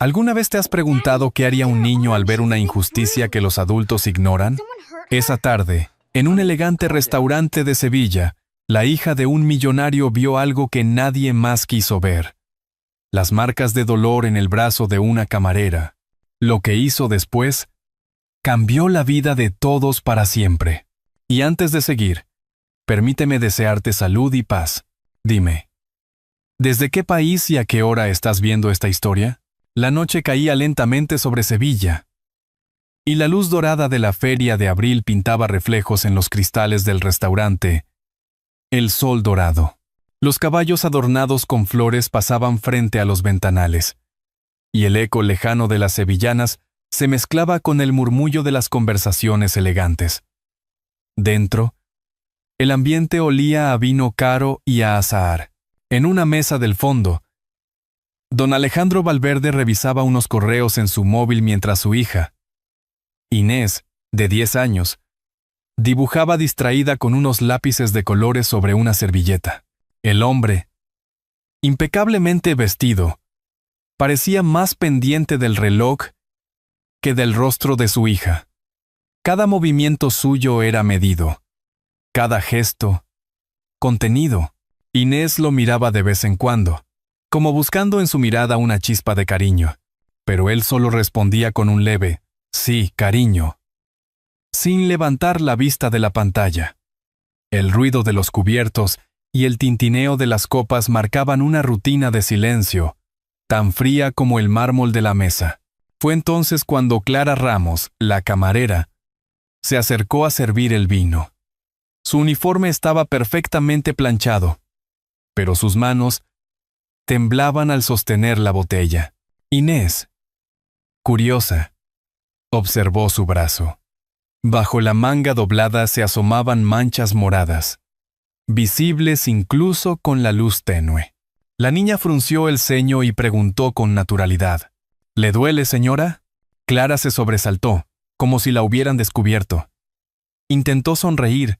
¿Alguna vez te has preguntado qué haría un niño al ver una injusticia que los adultos ignoran? Esa tarde, en un elegante restaurante de Sevilla, la hija de un millonario vio algo que nadie más quiso ver. Las marcas de dolor en el brazo de una camarera. Lo que hizo después cambió la vida de todos para siempre. Y antes de seguir, permíteme desearte salud y paz. Dime, ¿desde qué país y a qué hora estás viendo esta historia? La noche caía lentamente sobre Sevilla, y la luz dorada de la feria de abril pintaba reflejos en los cristales del restaurante. El sol dorado. Los caballos adornados con flores pasaban frente a los ventanales, y el eco lejano de las sevillanas se mezclaba con el murmullo de las conversaciones elegantes. Dentro, el ambiente olía a vino caro y a azahar. En una mesa del fondo, don Alejandro Valverde revisaba unos correos en su móvil mientras su hija, Inés, de 10 años, dibujaba distraída con unos lápices de colores sobre una servilleta. El hombre, impecablemente vestido, parecía más pendiente del reloj que del rostro de su hija. Cada movimiento suyo era medido, cada gesto, contenido. Inés lo miraba de vez en cuando, como buscando en su mirada una chispa de cariño, pero él solo respondía con un leve, sí, cariño, sin levantar la vista de la pantalla. El ruido de los cubiertos y el tintineo de las copas marcaban una rutina de silencio, tan fría como el mármol de la mesa. Fue entonces cuando Clara Ramos, la camarera, se acercó a servir el vino. Su uniforme estaba perfectamente planchado, pero sus manos temblaban al sostener la botella. Inés, curiosa, observó su brazo. Bajo la manga doblada se asomaban manchas moradas, visibles incluso con la luz tenue. La niña frunció el ceño y preguntó con naturalidad, ¿le duele, señora? Clara se sobresaltó, como si la hubieran descubierto. Intentó sonreír,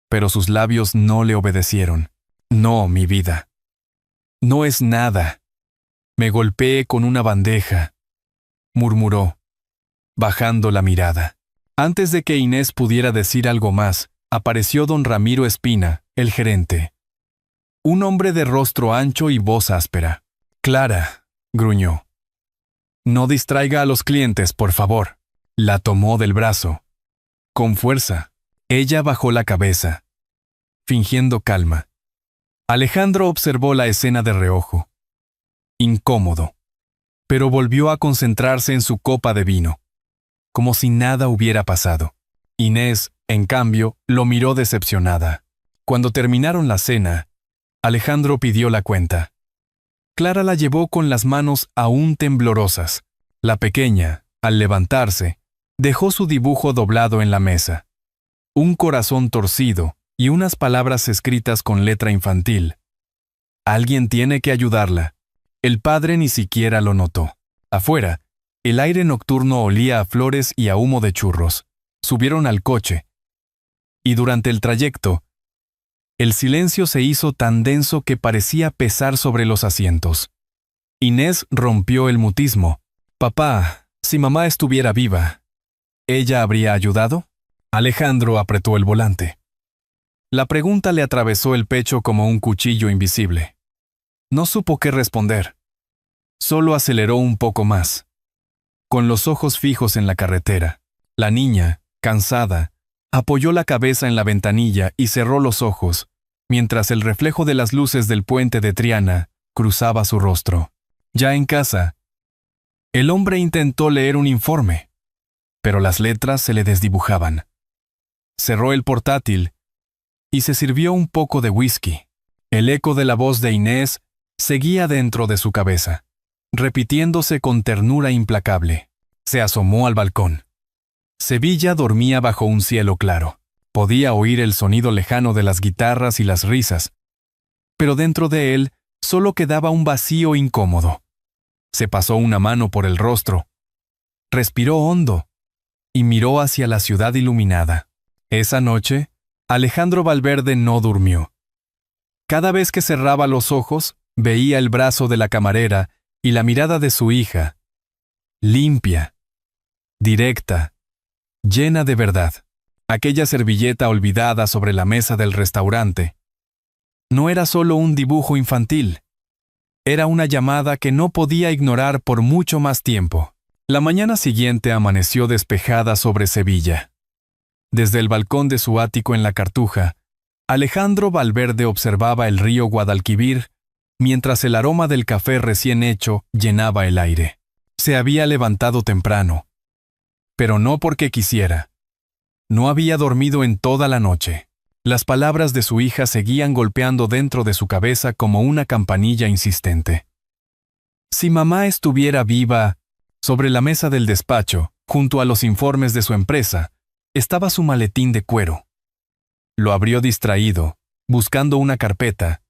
pero sus labios no le obedecieron. No, mi vida. No es nada. Me golpeé con una bandeja, murmuró, bajando la mirada. Antes de que Inés pudiera decir algo más, apareció don Ramiro Espina, el gerente. Un hombre de rostro ancho y voz áspera. Clara, gruñó. No distraiga a los clientes, por favor. La tomó del brazo. Con fuerza. Ella bajó la cabeza, fingiendo calma. Alejandro observó la escena de reojo. Incómodo. Pero volvió a concentrarse en su copa de vino, como si nada hubiera pasado. Inés, en cambio, lo miró decepcionada. Cuando terminaron la cena, Alejandro pidió la cuenta. Clara la llevó con las manos aún temblorosas. La pequeña, al levantarse, dejó su dibujo doblado en la mesa. Un corazón torcido y unas palabras escritas con letra infantil. Alguien tiene que ayudarla. El padre ni siquiera lo notó. Afuera, el aire nocturno olía a flores y a humo de churros. Subieron al coche. Y durante el trayecto, el silencio se hizo tan denso que parecía pesar sobre los asientos. Inés rompió el mutismo. Papá, si mamá estuviera viva, ¿ella habría ayudado? Alejandro apretó el volante. La pregunta le atravesó el pecho como un cuchillo invisible. No supo qué responder. Solo aceleró un poco más. Con los ojos fijos en la carretera, la niña, cansada, apoyó la cabeza en la ventanilla y cerró los ojos, mientras el reflejo de las luces del puente de Triana cruzaba su rostro. Ya en casa, el hombre intentó leer un informe, pero las letras se le desdibujaban. Cerró el portátil y se sirvió un poco de whisky. El eco de la voz de Inés seguía dentro de su cabeza, repitiéndose con ternura implacable. Se asomó al balcón. Sevilla dormía bajo un cielo claro. Podía oír el sonido lejano de las guitarras y las risas, pero dentro de él solo quedaba un vacío incómodo. Se pasó una mano por el rostro, respiró hondo y miró hacia la ciudad iluminada. Esa noche, Alejandro Valverde no durmió. Cada vez que cerraba los ojos, veía el brazo de la camarera Y la mirada de su hija, limpia, directa, llena de verdad. Aquella servilleta olvidada sobre la mesa del restaurante no era solo un dibujo infantil. Era una llamada que no podía ignorar por mucho más tiempo. La mañana siguiente amaneció despejada sobre Sevilla. Desde el balcón de su ático en la Cartuja, Alejandro Valverde observaba el río Guadalquivir mientras el aroma del café recién hecho llenaba el aire. Se había levantado temprano, pero no porque quisiera. No había dormido en toda la noche. Las palabras de su hija seguían golpeando dentro de su cabeza como una campanilla insistente. Si mamá estuviera viva, sobre la mesa del despacho, junto a los informes de su empresa, estaba su maletín de cuero. Lo abrió distraído, buscando una carpeta,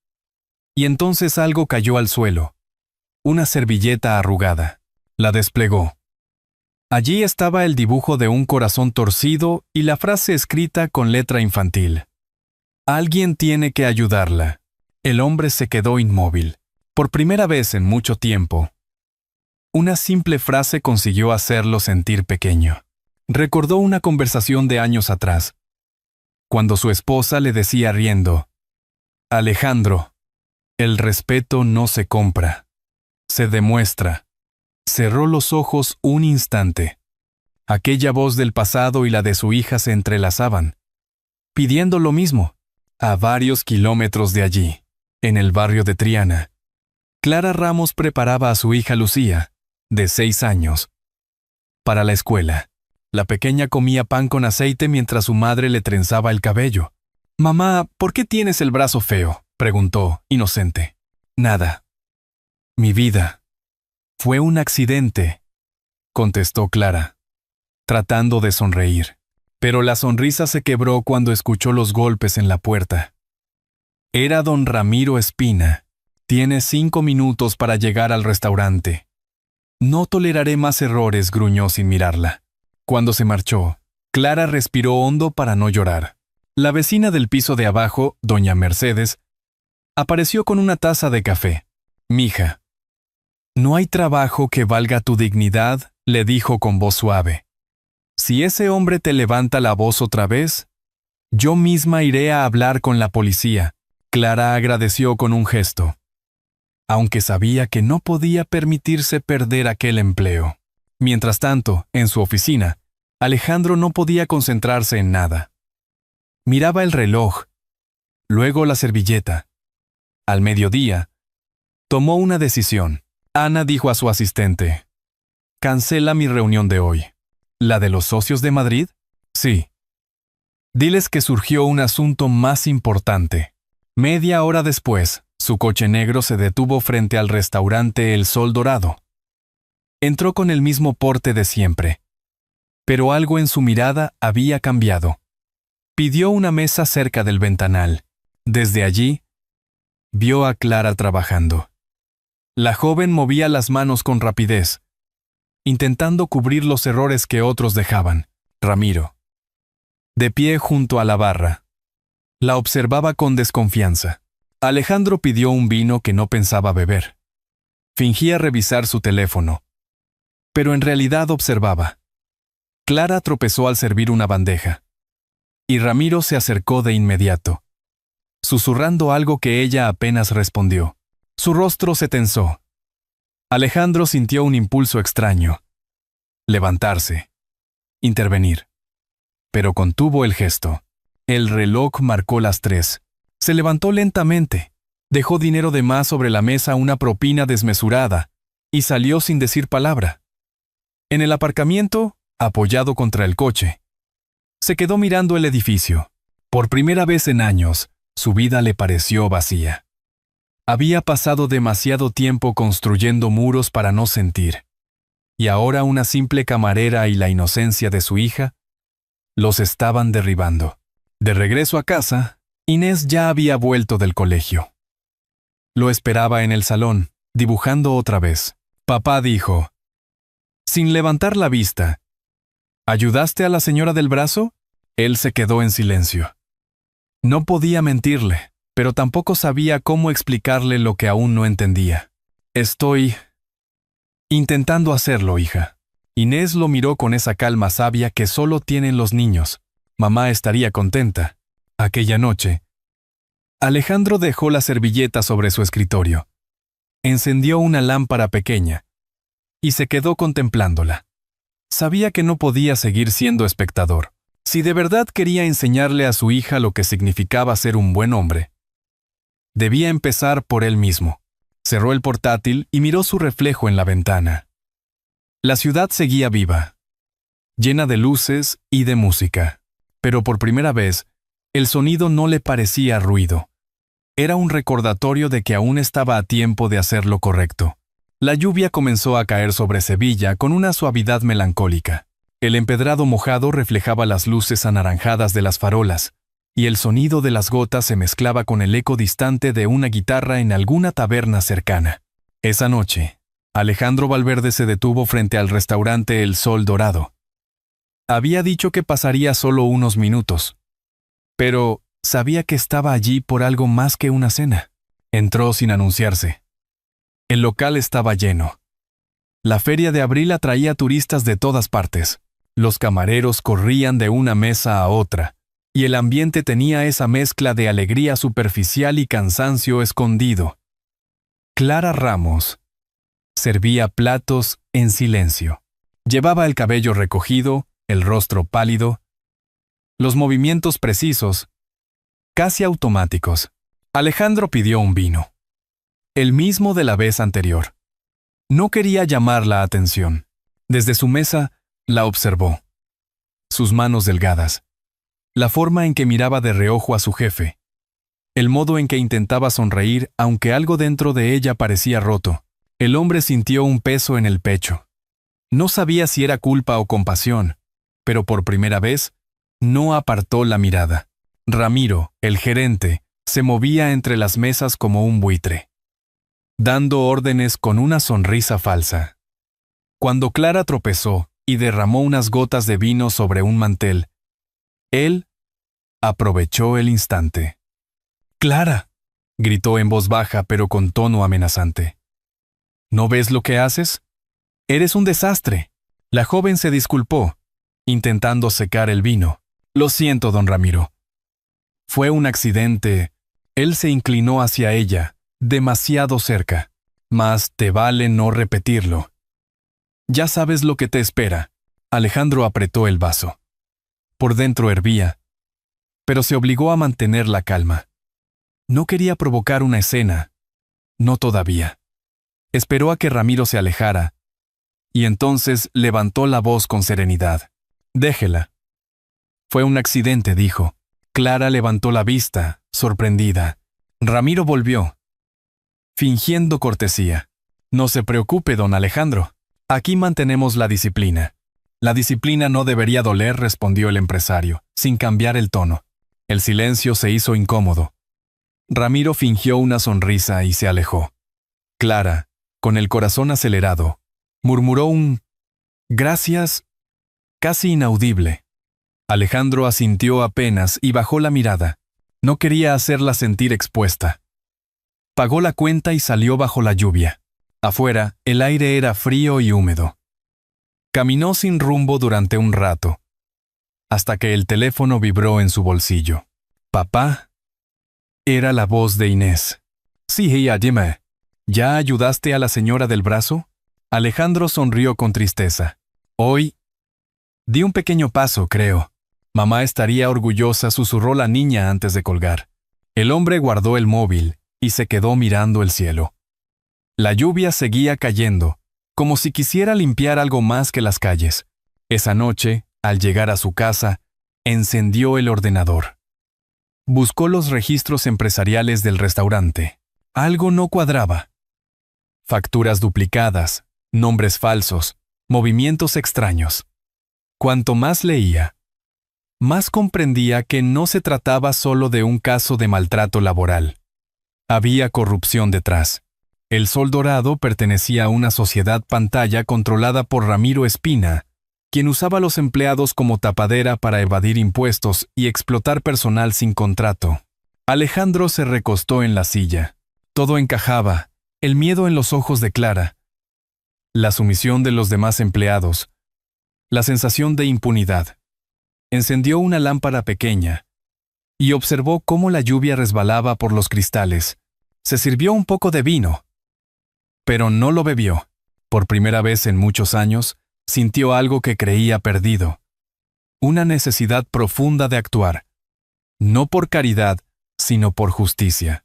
y entonces algo cayó al suelo. Una servilleta arrugada. La desplegó. Allí estaba el dibujo de un corazón torcido y la frase escrita con letra infantil. Alguien tiene que ayudarla. El hombre se quedó inmóvil. Por primera vez en mucho tiempo. Una simple frase consiguió hacerlo sentir pequeño. Recordó una conversación de años atrás, cuando su esposa le decía riendo: Alejandro, el respeto no se compra, se demuestra. Cerró los ojos un instante. Aquella voz del pasado y la de su hija se entrelazaban, pidiendo lo mismo. A varios kilómetros de allí, en el barrio de Triana, Clara Ramos preparaba a su hija Lucía, de 6 años, para la escuela. La pequeña comía pan con aceite mientras su madre le trenzaba el cabello. «Mamá, ¿por qué tienes el brazo feo?», preguntó, inocente. «Nada. Mi vida. Fue un accidente», contestó Clara, tratando de sonreír. Pero la sonrisa se quebró cuando escuchó los golpes en la puerta. Era don Ramiro Espina. «Tienes 5 minutos para llegar al restaurante». «No toleraré más errores», gruñó sin mirarla. Cuando se marchó, Clara respiró hondo para no llorar. La vecina del piso de abajo, doña Mercedes, apareció con una taza de café. «Mija, no hay trabajo que valga tu dignidad», le dijo con voz suave. «Si ese hombre te levanta la voz otra vez, yo misma iré a hablar con la policía». Clara agradeció con un gesto, aunque sabía que no podía permitirse perder aquel empleo. Mientras tanto, en su oficina, Alejandro no podía concentrarse en nada. Miraba el reloj, luego la servilleta. Al mediodía, tomó una decisión. Ana dijo a su asistente: «Cancela mi reunión de hoy». «¿La de los socios de Madrid?» «Sí». «Diles que surgió un asunto más importante». Media hora después, su coche negro se detuvo frente al restaurante El Sol Dorado. Entró con el mismo porte de siempre, pero algo en su mirada había cambiado. Pidió una mesa cerca del ventanal. Desde allí, vio a Clara trabajando. La joven movía las manos con rapidez, intentando cubrir los errores que otros dejaban. Ramiro, de pie junto a la barra, la observaba con desconfianza. Alejandro pidió un vino que no pensaba beber. Fingía revisar su teléfono, pero en realidad observaba. Clara tropezó al servir una bandeja, y Ramiro se acercó de inmediato, susurrando algo que ella apenas respondió. Su rostro se tensó. Alejandro sintió un impulso extraño. Levantarse. Intervenir. Pero contuvo el gesto. El reloj marcó las 3. Se levantó lentamente, dejó dinero de más sobre la mesa, una propina desmesurada, y salió sin decir palabra. En el aparcamiento, apoyado contra el coche, se quedó mirando el edificio. Por primera vez en años, su vida le pareció vacía. Había pasado demasiado tiempo construyendo muros para no sentir, y ahora una simple camarera y la inocencia de su hija los estaban derribando. De regreso a casa, Inés ya había vuelto del colegio. Lo esperaba en el salón, dibujando otra vez. Papá dijo, sin levantar la vista: ¿ayudaste a la señora del brazo? Él se quedó en silencio. No podía mentirle, pero tampoco sabía cómo explicarle lo que aún no entendía. Estoy Intentando hacerlo, hija. Inés lo miró con esa calma sabia que solo tienen los niños. Mamá estaría contenta. Aquella noche, Alejandro dejó la servilleta sobre su escritorio. Encendió una lámpara pequeña y se quedó contemplándola. Sabía que no podía seguir siendo espectador. Si de verdad quería enseñarle a su hija lo que significaba ser un buen hombre, debía empezar por él mismo. Cerró el portátil y miró su reflejo en la ventana. La ciudad seguía viva, llena de luces y de música. Pero por primera vez, el sonido no le parecía ruido. Era un recordatorio de que aún estaba a tiempo de hacer lo correcto. La lluvia comenzó a caer sobre Sevilla con una suavidad melancólica. El empedrado mojado reflejaba las luces anaranjadas de las farolas, y el sonido de las gotas se mezclaba con el eco distante de una guitarra en alguna taberna cercana. Esa noche, Alejandro Valverde se detuvo frente al restaurante El Sol Dorado. Había dicho que pasaría solo unos minutos, pero sabía que estaba allí por algo más que una cena. Entró sin anunciarse. El local estaba lleno. La feria de abril atraía turistas de todas partes. Los camareros corrían de una mesa a otra, y el ambiente tenía esa mezcla de alegría superficial y cansancio escondido. Clara Ramos servía platos en silencio. Llevaba el cabello recogido, el rostro pálido, los movimientos precisos, casi automáticos. Alejandro pidió un vino, el mismo de la vez anterior. No quería llamar la atención. Desde su mesa, la observó. Sus manos delgadas, la forma en que miraba de reojo a su jefe, el modo en que intentaba sonreír aunque algo dentro de ella parecía roto. El hombre sintió un peso en el pecho. No sabía si era culpa o compasión, pero por primera vez, no apartó la mirada. Ramiro, el gerente, se movía entre las mesas como un buitre, dando órdenes con una sonrisa falsa. Cuando Clara tropezó y derramó unas gotas de vino sobre un mantel, él aprovechó el instante. «¡Clara!», gritó en voz baja pero con tono amenazante. «¿No ves lo que haces? Eres un desastre». La joven se disculpó, intentando secar el vino. «Lo siento, don Ramiro. Fue un accidente». Él se inclinó hacia ella, demasiado cerca. «Mas te vale no repetirlo. Ya sabes lo que te espera». Alejandro apretó el vaso. Por dentro hervía, pero se obligó a mantener la calma. No quería provocar una escena. No todavía. Esperó a que Ramiro se alejara, y entonces levantó la voz con serenidad. «Déjela». «Fue un accidente», dijo. Clara levantó la vista, sorprendida. Ramiro volvió, fingiendo cortesía. «No se preocupe, don Alejandro. Aquí mantenemos la disciplina». «La disciplina no debería doler», respondió el empresario, sin cambiar el tono. El silencio se hizo incómodo. Ramiro fingió una sonrisa y se alejó. Clara, con el corazón acelerado, murmuró un «gracias» casi inaudible. Alejandro asintió apenas y bajó la mirada. No quería hacerla sentir expuesta. Pagó la cuenta y salió bajo la lluvia. Afuera, el aire era frío y húmedo. Caminó sin rumbo durante un rato, hasta que el teléfono vibró en su bolsillo. «¿Papá?» Era la voz de Inés. «Sí, hija, dime. ¿Ya ayudaste a la señora del brazo?» Alejandro sonrió con tristeza. «Hoy di un pequeño paso, creo. Mamá estaría orgullosa», susurró la niña antes de colgar. El hombre guardó el móvil y se quedó mirando el cielo. La lluvia seguía cayendo, como si quisiera limpiar algo más que las calles. Esa noche, al llegar a su casa, encendió el ordenador. Buscó los registros empresariales del restaurante. Algo no cuadraba. Facturas duplicadas, nombres falsos, movimientos extraños. Cuanto más leía, más comprendía que no se trataba solo de un caso de maltrato laboral. Había corrupción detrás. El Sol Dorado pertenecía a una sociedad pantalla controlada por Ramiro Espina, quien usaba a los empleados como tapadera para evadir impuestos y explotar personal sin contrato. Alejandro se recostó en la silla. Todo encajaba, el miedo en los ojos de Clara, la sumisión de los demás empleados, la sensación de impunidad. Encendió una lámpara pequeña y observó cómo la lluvia resbalaba por los cristales. Se sirvió un poco de vino, pero no lo bebió. Por primera vez en muchos años, sintió algo que creía perdido. Una necesidad profunda de actuar, no por caridad, sino por justicia.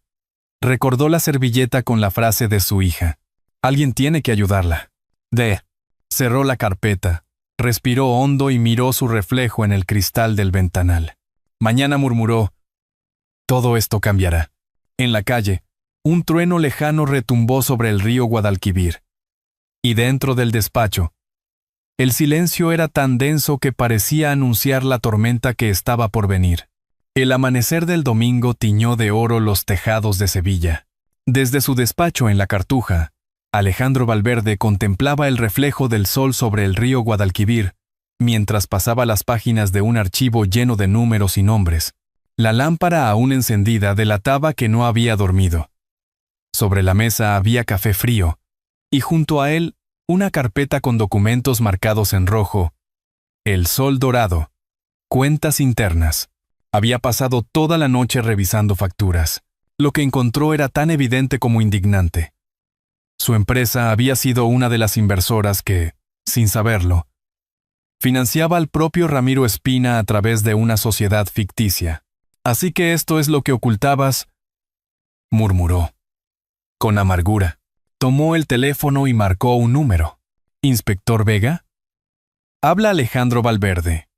Recordó la servilleta con la frase de su hija. Alguien tiene que ayudarla. Cerró la carpeta, respiró hondo y miró su reflejo en el cristal del ventanal. Mañana murmuró, todo esto cambiará. En la calle, un trueno lejano retumbó sobre el río Guadalquivir. Y dentro del despacho, el silencio era tan denso que parecía anunciar la tormenta que estaba por venir. El amanecer del domingo tiñó de oro los tejados de Sevilla. Desde su despacho en la Cartuja, Alejandro Valverde contemplaba el reflejo del sol sobre el río Guadalquivir, mientras pasaba las páginas de un archivo lleno de números y nombres. La lámpara aún encendida delataba que no había dormido. Sobre la mesa había café frío, y junto a él, una carpeta con documentos marcados en rojo. El sol dorado. Cuentas internas. Había pasado toda la noche revisando facturas. Lo que encontró era tan evidente como indignante. Su empresa había sido una de las inversoras que, sin saberlo, financiaba al propio Ramiro Espina a través de una sociedad ficticia. Así que esto es lo que ocultabas, murmuró. Con amargura, tomó el teléfono y marcó un número. ¿Inspector Vega? Habla Alejandro Valverde.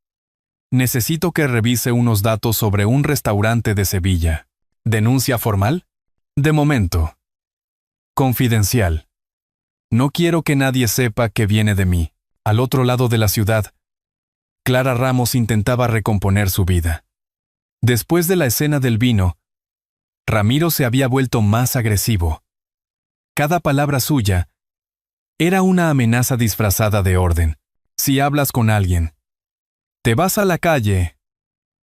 Necesito que revise unos datos sobre un restaurante de Sevilla. ¿Denuncia formal? De momento. Confidencial. No quiero que nadie sepa que viene de mí. Al otro lado de la ciudad, Clara Ramos intentaba recomponer su vida. Después de la escena del vino, Ramiro se había vuelto más agresivo. Cada palabra suya era una amenaza disfrazada de orden. Si hablas con alguien, te vas a la calle,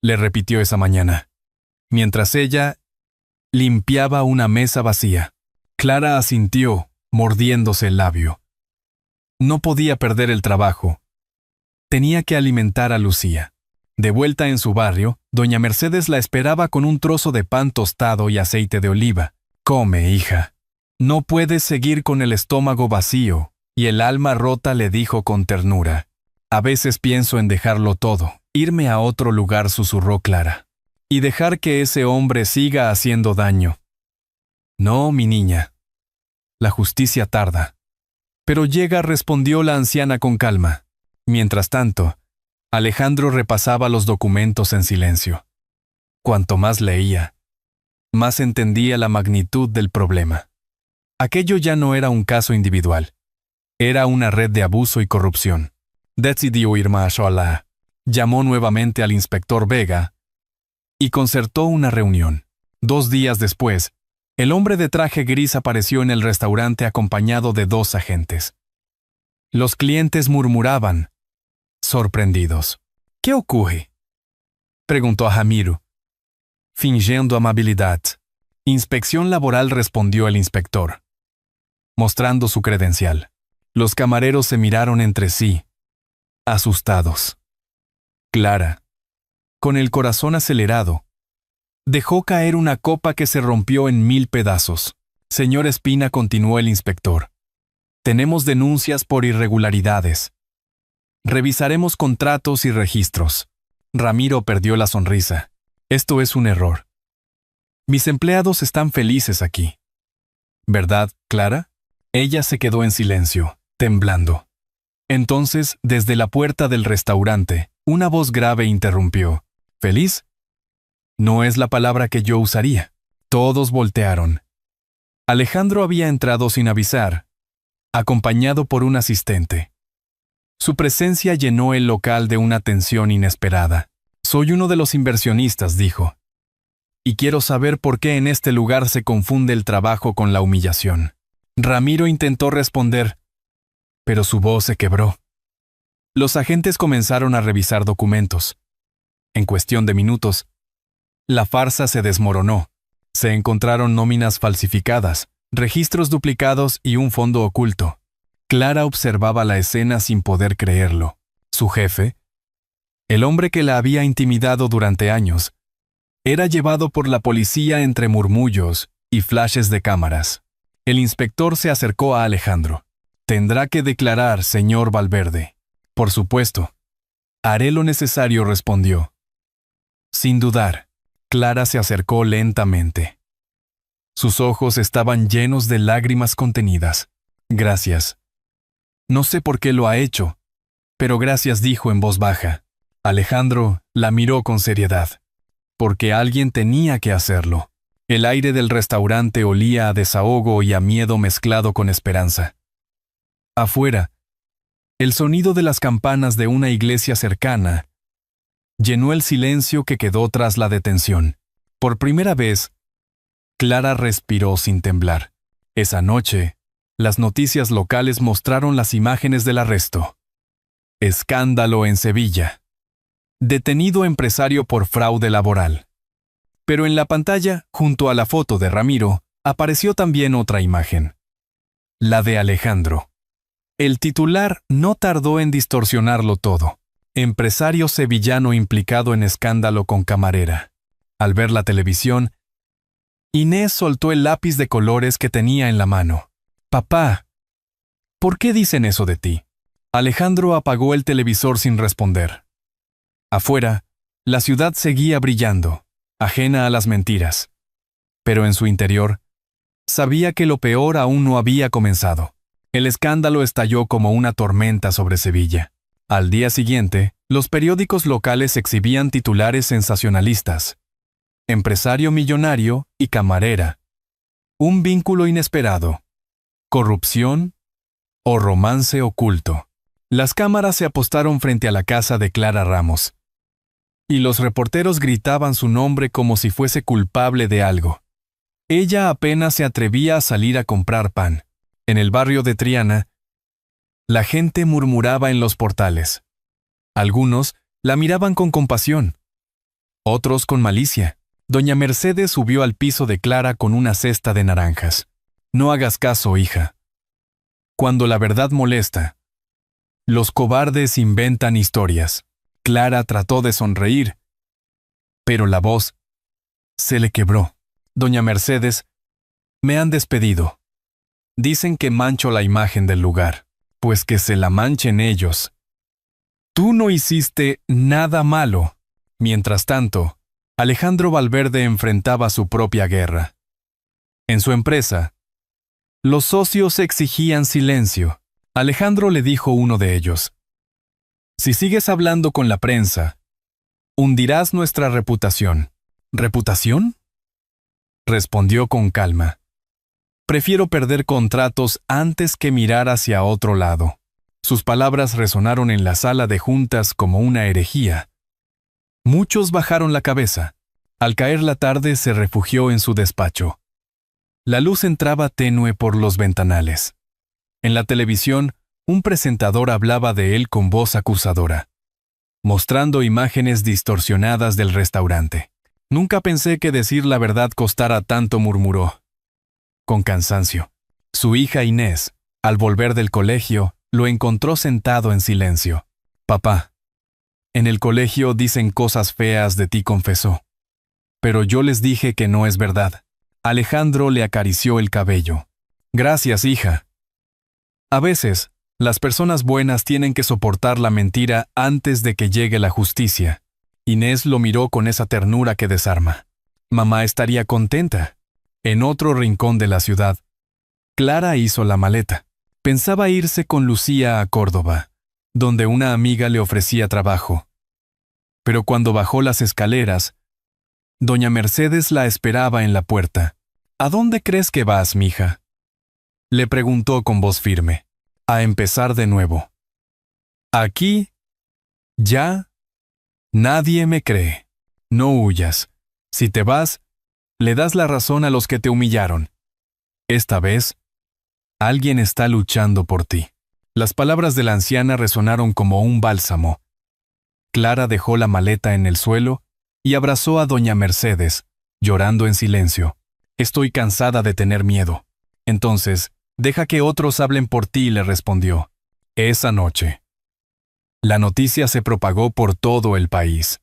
le repitió esa mañana, mientras ella limpiaba una mesa vacía. Clara asintió, mordiéndose el labio. No podía perder el trabajo. Tenía que alimentar a Lucía. De vuelta en su barrio, doña Mercedes la esperaba con un trozo de pan tostado y aceite de oliva. Come, hija. No puedes seguir con el estómago vacío, y el alma rota, le dijo con ternura. A veces pienso en dejarlo todo, irme a otro lugar, susurró Clara, y dejar que ese hombre siga haciendo daño. No, mi niña. La justicia tarda. Pero llega, respondió la anciana con calma. Mientras tanto, Alejandro repasaba los documentos en silencio. Cuanto más leía, más entendía la magnitud del problema. Aquello ya no era un caso individual. Era una red de abuso y corrupción. Decidió ir más sola. Llamó nuevamente al inspector Vega y concertó una reunión. 2 días después, el hombre de traje gris apareció en el restaurante acompañado de 2 agentes. Los clientes murmuraban, sorprendidos. ¿Qué ocurre?, preguntó a Ramiro, fingiendo amabilidad. Inspección laboral, respondió el inspector, mostrando su credencial. Los camareros se miraron entre sí, asustados. Clara, con el corazón acelerado, dejó caer una copa que se rompió en 1000 pedazos. Señor Espina, continuó el inspector, tenemos denuncias por irregularidades. Revisaremos contratos y registros. Ramiro perdió la sonrisa. Esto es un error. Mis empleados están felices aquí. ¿Verdad, Clara? Ella se quedó en silencio, temblando. Entonces, desde la puerta del restaurante, una voz grave interrumpió. ¿Feliz? No es la palabra que yo usaría. Todos voltearon. Alejandro había entrado sin avisar, acompañado por un asistente. Su presencia llenó el local de una tensión inesperada. Soy uno de los inversionistas, dijo. Y quiero saber por qué en este lugar se confunde el trabajo con la humillación. Ramiro intentó responder, pero su voz se quebró. Los agentes comenzaron a revisar documentos. En cuestión de minutos, la farsa se desmoronó. Se encontraron nóminas falsificadas, registros duplicados y un fondo oculto. Clara observaba la escena sin poder creerlo. Su jefe, el hombre que la había intimidado durante años, era llevado por la policía entre murmullos y flashes de cámaras. El inspector se acercó a Alejandro. «Tendrá que declarar, señor Valverde». «Por supuesto». «Haré lo necesario», respondió. Sin dudar, Clara se acercó lentamente. Sus ojos estaban llenos de lágrimas contenidas. «Gracias. No sé por qué lo ha hecho, pero gracias», dijo en voz baja. Alejandro la miró con seriedad. Porque alguien tenía que hacerlo. El aire del restaurante olía a desahogo y a miedo mezclado con esperanza. Afuera, el sonido de las campanas de una iglesia cercana llenó el silencio que quedó tras la detención. Por primera vez, Clara respiró sin temblar. Esa noche, las noticias locales mostraron las imágenes del arresto. Escándalo en Sevilla. Detenido empresario por fraude laboral. Pero en la pantalla, junto a la foto de Ramiro, apareció también otra imagen. La de Alejandro. El titular no tardó en distorsionarlo todo. Empresario sevillano implicado en escándalo con camarera. Al ver la televisión, Inés soltó el lápiz de colores que tenía en la mano. «Papá, ¿por qué dicen eso de ti?» Alejandro apagó el televisor sin responder. Afuera, la ciudad seguía brillando, ajena a las mentiras. Pero en su interior, sabía que lo peor aún no había comenzado. El escándalo estalló como una tormenta sobre Sevilla. Al día siguiente, los periódicos locales exhibían titulares sensacionalistas. Empresario millonario y camarera. Un vínculo inesperado. Corrupción o romance oculto. Las cámaras se apostaron frente a la casa de Clara Ramos. Y los reporteros gritaban su nombre como si fuese culpable de algo. Ella apenas se atrevía a salir a comprar pan. En el barrio de Triana, la gente murmuraba en los portales. Algunos la miraban con compasión, otros con malicia. Doña Mercedes subió al piso de Clara con una cesta de naranjas. «No hagas caso, hija. Cuando la verdad molesta, los cobardes inventan historias». Clara trató de sonreír, pero la voz se le quebró. «Doña Mercedes, me han despedido. Dicen que mancho la imagen del lugar. Pues que se la manchen ellos. Tú no hiciste nada malo». Mientras tanto, Alejandro Valverde enfrentaba su propia guerra. En su empresa, los socios exigían silencio. Alejandro le dijo a uno de ellos: «Si sigues hablando con la prensa, hundirás nuestra reputación». «¿Reputación?», respondió con calma. «Prefiero perder contratos antes que mirar hacia otro lado». Sus palabras resonaron en la sala de juntas como una herejía. Muchos bajaron la cabeza. Al caer la tarde se refugió en su despacho. La luz entraba tenue por los ventanales. En la televisión, un presentador hablaba de él con voz acusadora, mostrando imágenes distorsionadas del restaurante. «Nunca pensé que decir la verdad costara tanto», murmuró, con cansancio. Su hija Inés, al volver del colegio, lo encontró sentado en silencio. «Papá, en el colegio dicen cosas feas de ti», confesó. «Pero yo les dije que no es verdad». Alejandro le acarició el cabello. «Gracias, hija. A veces, las personas buenas tienen que soportar la mentira antes de que llegue la justicia». Inés lo miró con esa ternura que desarma. «Mamá estaría contenta». En otro rincón de la ciudad, Clara hizo la maleta. Pensaba irse con Lucía a Córdoba, donde una amiga le ofrecía trabajo. Pero cuando bajó las escaleras, doña Mercedes la esperaba en la puerta. «¿A dónde crees que vas, mija?», le preguntó con voz firme. «A empezar de nuevo. Aquí, ya, nadie me cree. No huyas. Si te vas, le das la razón a los que te humillaron. Esta vez, alguien está luchando por ti». Las palabras de la anciana resonaron como un bálsamo. Clara dejó la maleta en el suelo y abrazó a doña Mercedes, llorando en silencio. «Estoy cansada de tener miedo». Entonces, Deja que otros hablen por ti, le respondió. Esa noche, la noticia se propagó por todo el país.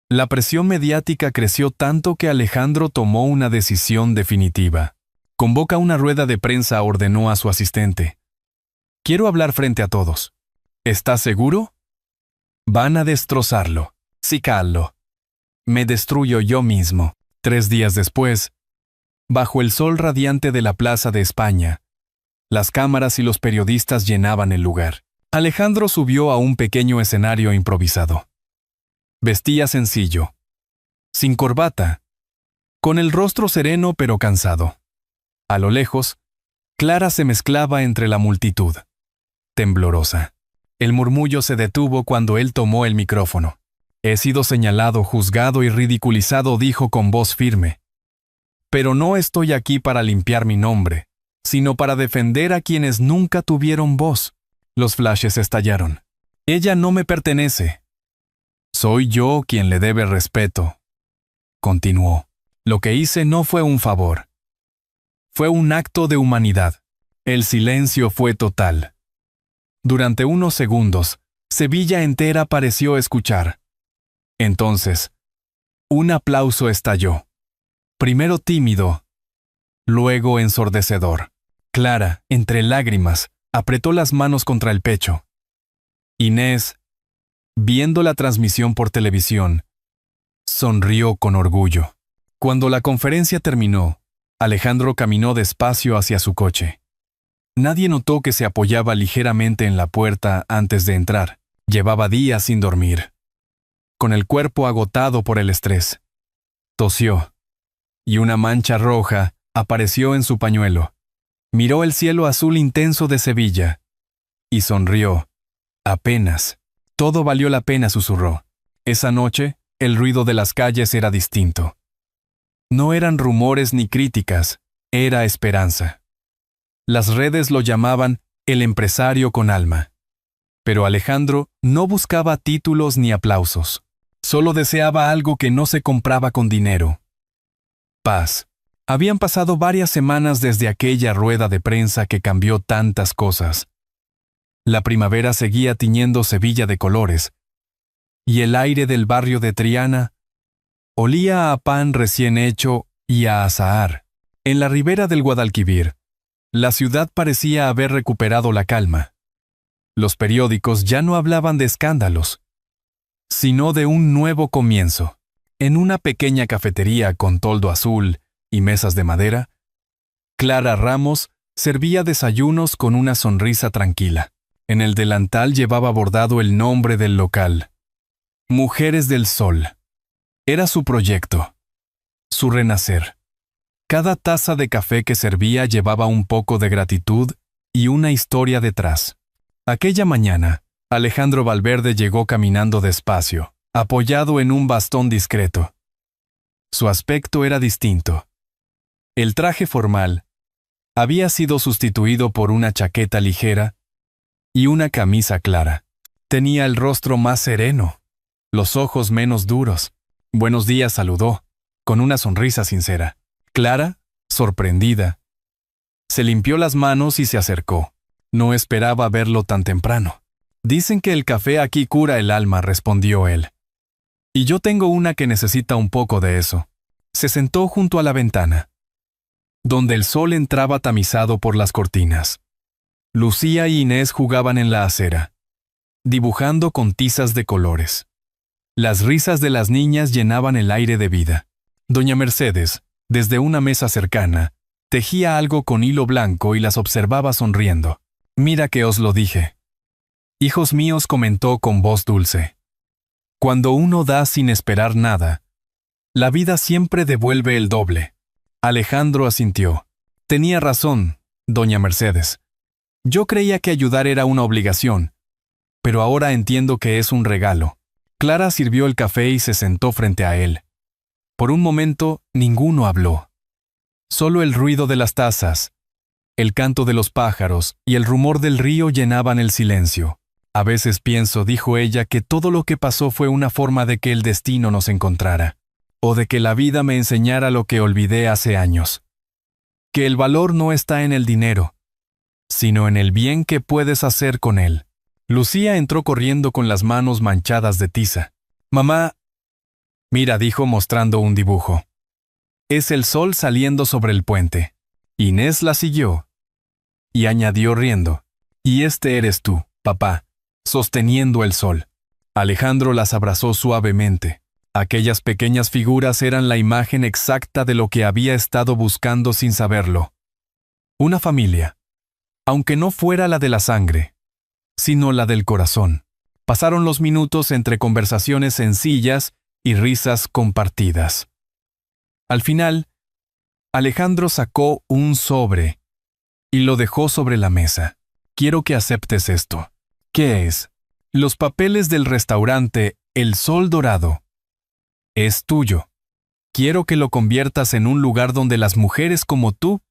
La presión mediática creció tanto que Alejandro tomó una decisión definitiva. Convoca una rueda de prensa, ordenó a su asistente. Quiero hablar frente a todos. ¿Estás seguro? Van a destrozarlo. Sí, callo. Me destruyo yo mismo. 3 días después, bajo el sol radiante de la Plaza de España, las cámaras y los periodistas llenaban el lugar. Alejandro subió a un pequeño escenario improvisado. Vestía sencillo, sin corbata, con el rostro sereno pero cansado. A lo lejos, Clara se mezclaba entre la multitud, temblorosa. El murmullo se detuvo cuando él tomó el micrófono. He sido señalado, juzgado y ridiculizado, dijo con voz firme. Pero no estoy aquí para limpiar mi nombre, sino para defender a quienes nunca tuvieron voz. Los flashes estallaron. Ella no me pertenece. Soy yo quien le debe respeto. Continuó. Lo que hice no fue un favor. Fue un acto de humanidad. El silencio fue total. Durante unos segundos, Sevilla entera pareció escuchar. Entonces, un aplauso estalló. Primero tímido, luego ensordecedor. Clara, entre lágrimas, apretó las manos contra el pecho. Inés, viendo la transmisión por televisión, sonrió con orgullo. Cuando la conferencia terminó, Alejandro caminó despacio hacia su coche. Nadie notó que se apoyaba ligeramente en la puerta antes de entrar. Llevaba días sin dormir, con el cuerpo agotado por el estrés. Tosió, y una mancha roja apareció en su pañuelo. Miró el cielo azul intenso de Sevilla y sonrió. Apenas. Todo valió la pena, susurró. Esa noche, el ruido de las calles era distinto. No eran rumores ni críticas, era esperanza. Las redes lo llamaban el empresario con alma. Pero Alejandro no buscaba títulos ni aplausos. Solo deseaba algo que no se compraba con dinero. Paz. Habían pasado varias semanas desde aquella rueda de prensa que cambió tantas cosas. La primavera seguía tiñendo Sevilla de colores, y el aire del barrio de Triana olía a pan recién hecho y a azahar. En la ribera del Guadalquivir, la ciudad parecía haber recuperado la calma. Los periódicos ya no hablaban de escándalos, sino de un nuevo comienzo. En una pequeña cafetería con toldo azul y mesas de madera, Clara Ramos servía desayunos con una sonrisa tranquila. En el delantal llevaba bordado el nombre del local. Mujeres del Sol. Era su proyecto, su renacer. Cada taza de café que servía llevaba un poco de gratitud y una historia detrás. Aquella mañana, Alejandro Valverde llegó caminando despacio, apoyado en un bastón discreto. Su aspecto era distinto. El traje formal había sido sustituido por una chaqueta ligera y una camisa clara. Tenía el rostro más sereno, los ojos menos duros. Buenos días, saludó, con una sonrisa sincera. Clara, sorprendida, se limpió las manos y se acercó. No esperaba verlo tan temprano. Dicen que el café aquí cura el alma, respondió él. Y yo tengo una que necesita un poco de eso. Se sentó junto a la ventana, donde el sol entraba tamizado por las cortinas. Lucía y Inés jugaban en la acera, dibujando con tizas de colores. Las risas de las niñas llenaban el aire de vida. Doña Mercedes, desde una mesa cercana, tejía algo con hilo blanco y las observaba sonriendo. Mira que os lo dije. Hijos míos, comentó con voz dulce. Cuando uno da sin esperar nada, la vida siempre devuelve el doble. Alejandro asintió. Tenía razón, doña Mercedes. Yo creía que ayudar era una obligación, pero ahora entiendo que es un regalo. Clara sirvió el café y se sentó frente a él. Por un momento, ninguno habló. Solo el ruido de las tazas, el canto de los pájaros y el rumor del río llenaban el silencio. A veces pienso, dijo ella, que todo lo que pasó fue una forma de que el destino nos encontrara, o de que la vida me enseñara lo que olvidé hace años. Que el valor no está en el dinero, sino en el bien que puedes hacer con él. Lucía entró corriendo con las manos manchadas de tiza. «Mamá», «Mira», dijo mostrando un dibujo. «Es el sol saliendo sobre el puente». Inés la siguió y añadió riendo: «Y este eres tú, papá, sosteniendo el sol». Alejandro las abrazó suavemente. Aquellas pequeñas figuras eran la imagen exacta de lo que había estado buscando sin saberlo. Una familia, aunque no fuera la de la sangre, sino la del corazón. Pasaron los minutos entre conversaciones sencillas y risas compartidas. Al final, Alejandro sacó un sobre y lo dejó sobre la mesa. «Quiero que aceptes esto». «¿Qué es?» «Los papeles del restaurante El Sol Dorado. Es tuyo. Quiero que lo conviertas en un lugar donde las mujeres como tú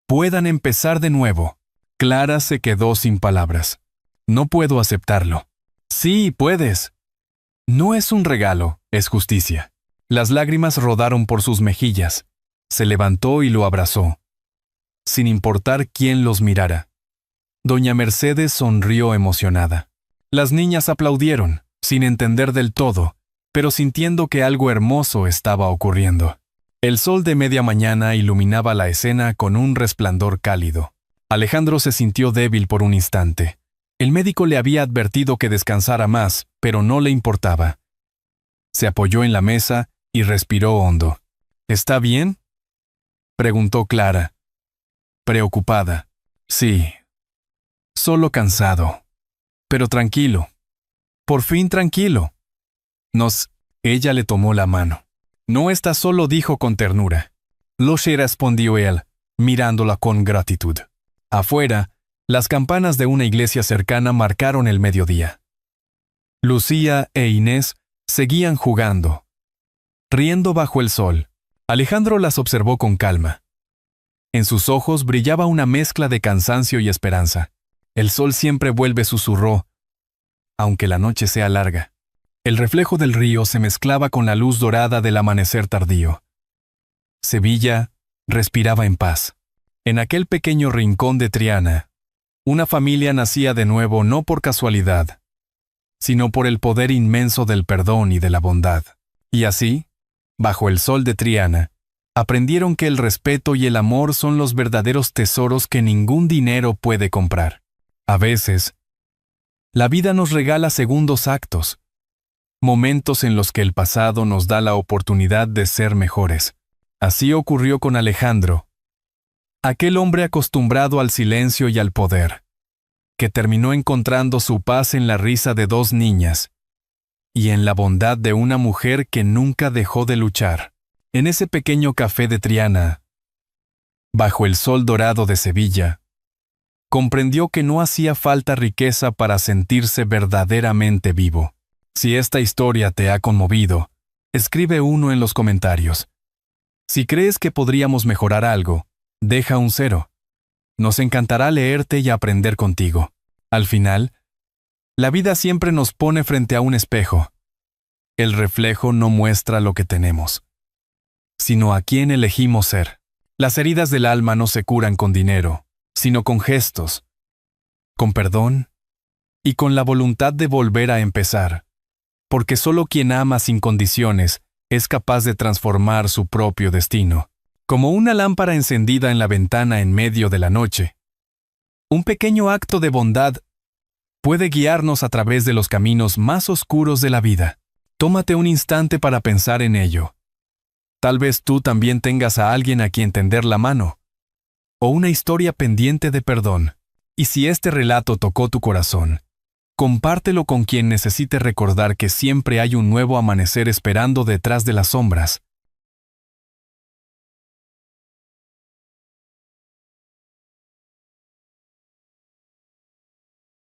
puedan empezar de nuevo». Clara se quedó sin palabras. «No puedo aceptarlo». «Sí, puedes». «No es un regalo, es justicia». Las lágrimas rodaron por sus mejillas. Se levantó y lo abrazó, sin importar quién los mirara. Doña Mercedes sonrió emocionada. Las niñas aplaudieron, sin entender del todo, pero sintiendo que algo hermoso estaba ocurriendo. El sol de media mañana iluminaba la escena con un resplandor cálido. Alejandro se sintió débil por un instante. El médico le había advertido que descansara más, pero no le importaba. Se apoyó en la mesa y respiró hondo. «¿Está bien?», preguntó Clara, preocupada. «Sí, solo cansado. Pero tranquilo. Por fin tranquilo». Ella le tomó la mano. «No estás solo», dijo con ternura. «Lo sé», respondió él, mirándola con gratitud. Afuera, las campanas de una iglesia cercana marcaron el mediodía. Lucía e Inés seguían jugando, riendo bajo el sol. Alejandro las observó con calma. En sus ojos brillaba una mezcla de cansancio y esperanza. «El sol siempre vuelve», susurró, «aunque la noche sea larga». El reflejo del río se mezclaba con la luz dorada del amanecer tardío. Sevilla respiraba en paz. En aquel pequeño rincón de Triana, una familia nacía de nuevo no por casualidad, sino por el poder inmenso del perdón y de la bondad. Y así, bajo el sol de Triana, aprendieron que el respeto y el amor son los verdaderos tesoros que ningún dinero puede comprar. A veces, la vida nos regala segundos actos, momentos en los que el pasado nos da la oportunidad de ser mejores. Así ocurrió con Alejandro, aquel hombre acostumbrado al silencio y al poder, que terminó encontrando su paz en la risa de dos niñas y en la bondad de una mujer que nunca dejó de luchar. En ese pequeño café de Triana, bajo el sol dorado de Sevilla, comprendió que no hacía falta riqueza para sentirse verdaderamente vivo. Si esta historia te ha conmovido, escribe uno en los comentarios. Si crees que podríamos mejorar algo, deja un 0. Nos encantará leerte y aprender contigo. Al final, la vida siempre nos pone frente a un espejo. El reflejo no muestra lo que tenemos, sino a quién elegimos ser. Las heridas del alma no se curan con dinero, sino con gestos, con perdón y con la voluntad de volver a empezar. Porque solo quien ama sin condiciones es capaz de transformar su propio destino. Como una lámpara encendida en la ventana en medio de la noche, un pequeño acto de bondad puede guiarnos a través de los caminos más oscuros de la vida. Tómate un instante para pensar en ello. Tal vez tú también tengas a alguien a quien tender la mano, o una historia pendiente de perdón. Y si este relato tocó tu corazón, compártelo con quien necesite recordar que siempre hay un nuevo amanecer esperando detrás de las sombras.